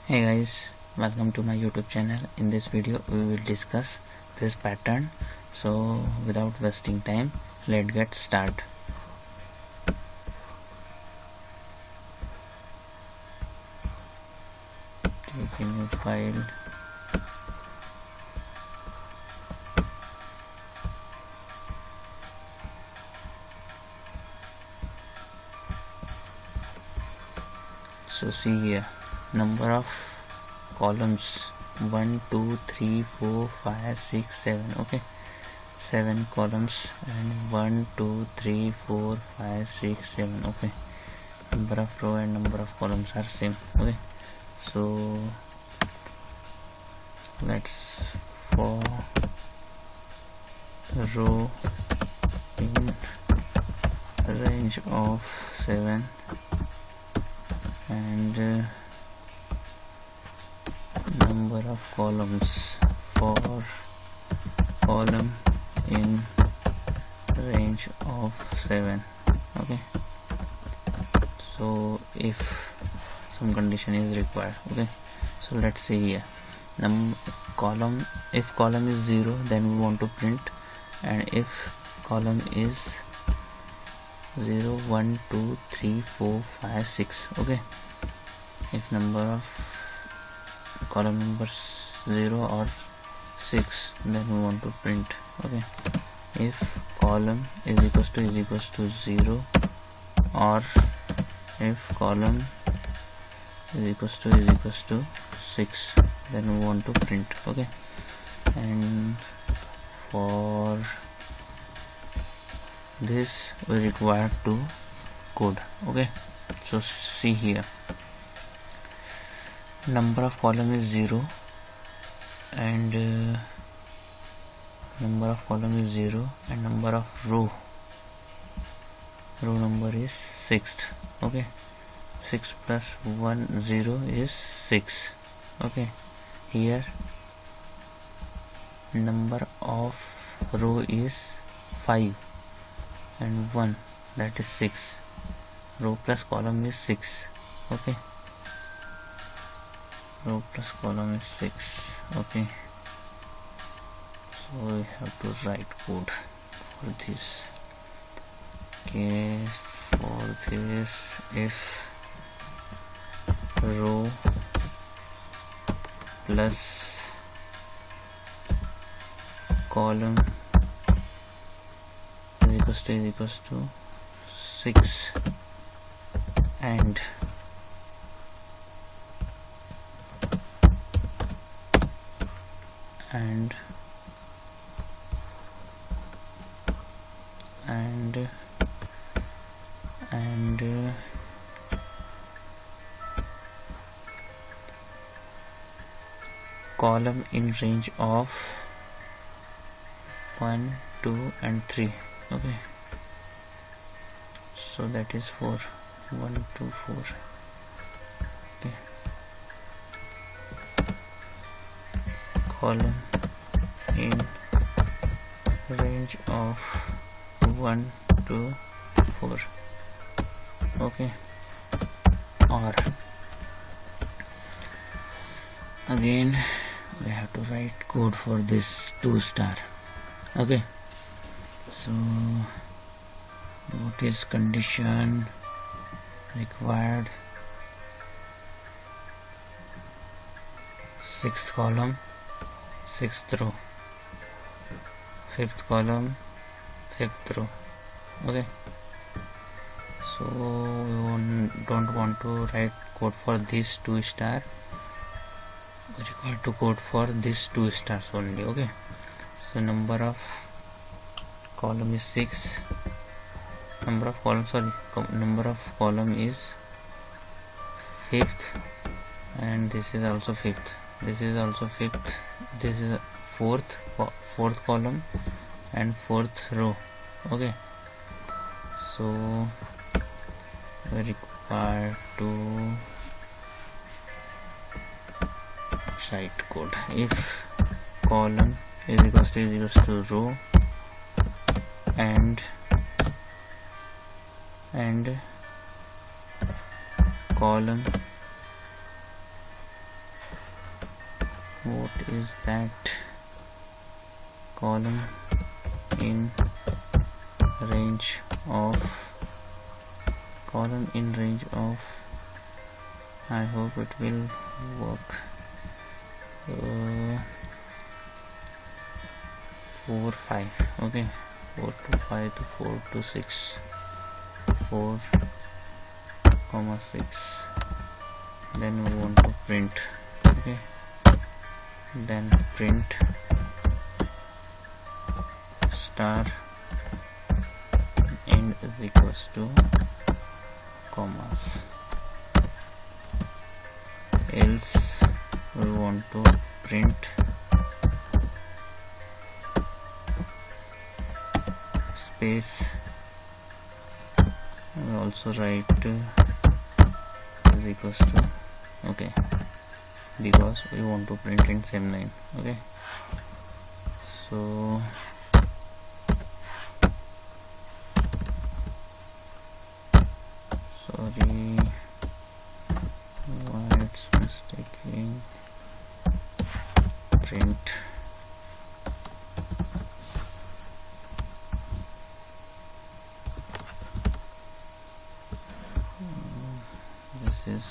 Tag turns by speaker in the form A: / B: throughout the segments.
A: Hey guys, welcome to my YouTube channel. In this video we will discuss this pattern. So without wasting time, let's get start. Click in new file. So see here, number of columns 1 2 3 4 5 6 7. Okay, 7 columns and 1 2 3 4 5 6 7. Okay, number of row and number of columns are same. Okay, so let's for row in range of 7 and number of columns for column in range of 7. Okay, so if some condition is required. Okay, so let's see here, column, if column is 0 then we want to print, and if column is 0 1 2 3 4 5 6. Okay, if number of column numbers 0 or 6 then we want to print. Okay, if column is equals to 0 or if column is equals to 6 then we want to print. Okay, and for this we require to code. Okay, so see here, number of column is 0 and number of column is 0 and number of row number is 6. Okay, 6 plus 1 0 is 6. Okay, here number of row is 5 and 1, that is 6. Row plus column is 6. Okay, row plus column is 6. Okay, so we have to write code for this. Okay, for this, if row plus column is equals to 6 and column in range of 1 2 and 3. Okay, so that is 4 1 2 4. Okay, column in range of 1 2 4. Okay, or again we have to write code for this 2 star. Okay, so what is condition required? 6th column 6th row, 5th column 5th row. Okay, so we don't want to write code for this 2 star, we require to code for this 2 stars only. Okay, so number of column is 6, number of column is 5th, and this is also 5th, this is also 5th, this is 4th column and 4th row. Okay, so we require to write code. If column is equals to row and column what is that? Column in range of I hope it will work. 4 5, okay, 4 to 5 to 4 to 6, 4 comma 6. Then we want to print, okay, then print star end is equals to commas, else we want to print space. We also write is equals to, okay, because we want to print in same line, okay. So sorry, why it's mistaking, print this is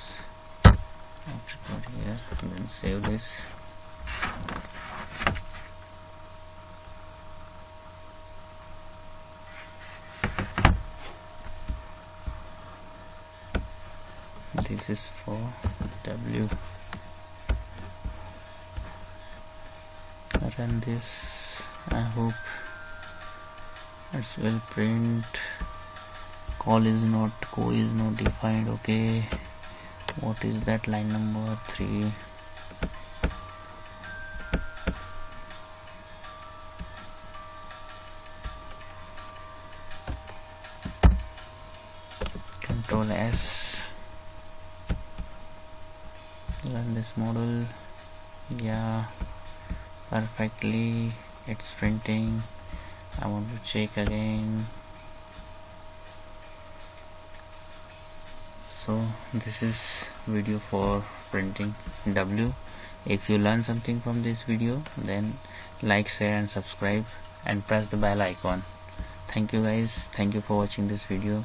A: not here, and then save this. This is for W. Run this. I hope it will print. Co is not defined. Okay, what is that? Line number 3. Control S. Run this model. Yeah, perfectly, it's printing. I want to check again. So this is video for printing W. If you learn something from this video, then like, share and subscribe and press the bell icon. Thank you guys, thank you for watching this video.